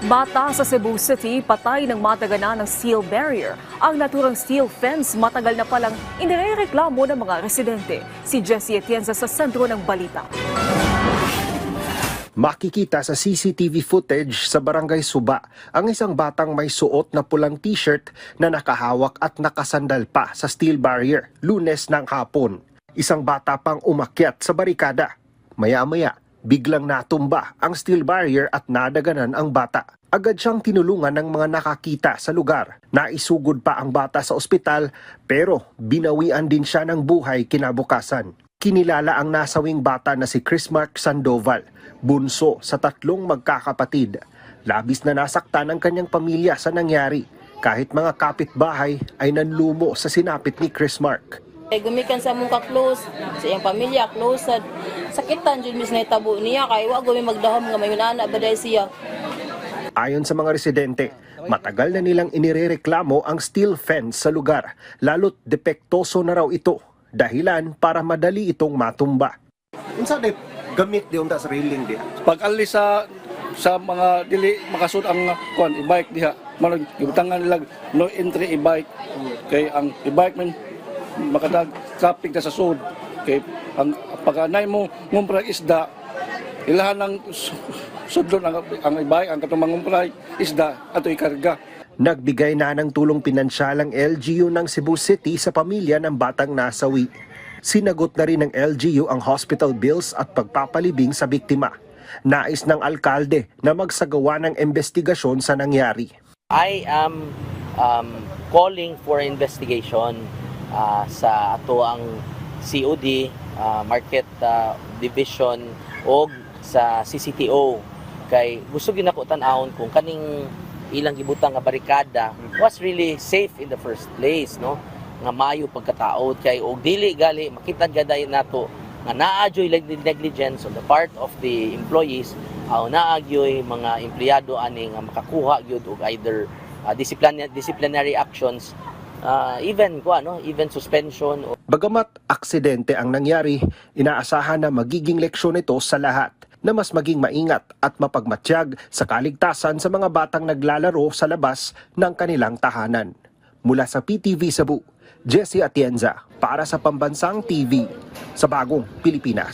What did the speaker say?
Bata sa Cebu City, patay ng mataganan ng steel barrier. Ang naturang steel fence matagal na palang inirereklamo ng mga residente. Si Jessie Atienza sa sentro ng balita. Makikita sa CCTV footage sa Barangay Suba ang isang batang may suot na pulang t-shirt na nakahawak at nakasandal pa sa steel barrier Lunes ng hapon. Isang bata pang umakyat sa barikada. Maya-maya, biglang natumba ang steel barrier at nadaganan ang bata. Agad siyang tinulungan ng mga nakakita sa lugar. Naisugod pa ang bata sa ospital pero binawian din siya ng buhay kinabukasan. Kinilala ang nasawing bata na si Chrismark Sandoval, bunso sa 3 magkakapatid. Labis na nasaktan ang kanyang pamilya sa nangyari. Kahit mga kapitbahay ay nanlumo sa sinapit ni Chrismark. Gumikan sa mong ka-close, sa iyang pamilya, close. Sakitan dyan mis na itabo niya, kaya wag gumi magdahom nga mayunana ba dahil siya. Ayon sa mga residente, matagal na nilang inirereklamo ang steel fence sa lugar, lalo't depektoso na raw ito, dahilan para madali itong matumba. Unsa day gamit di unta sa railing di? Pag alis sa mga dili makasud ang e-bike diha, malag gibutangan nila no entry e-bike. Kay ang e-bike man makadag traffic na sa sud. Kay ang pagkanay mo ngumpra isda, ilahan ng sudlon ang e-bike, ang katong mangumpray isda ato ikarga. Nagbigay na ng tulong pinansyal ang LGU ng Cebu City sa pamilya ng batang nasawi. Sinagot na rin ng LGU ang hospital bills at pagpapalibing sa biktima. Nais ng alkalde na magsagawa ng investigasyon sa nangyari. I am calling for investigation sa ato ang COD, Market Division o sa CCTO. Kay gusto gyud nako tan-awon kung kaning ilang gibutang nga barikada was really safe in the first place, no? Nga maayo pagkataod kay og dili gali makita gaday nato nga naadyoy negligence on the part of the employees o naadyoy mga empleyado ani nga makakuha gyud og either disciplinary actions, even suspension. Bagamat aksidente ang nangyari, inaasahan na magiging leksyon ito sa lahat na mas maging maingat at mapagmatsyag sa kaligtasan sa mga batang naglalaro sa labas ng kanilang tahanan. Mula sa PTV Cebu, Jessie Atienza para sa Pambansang TV sa Bagong Pilipinas.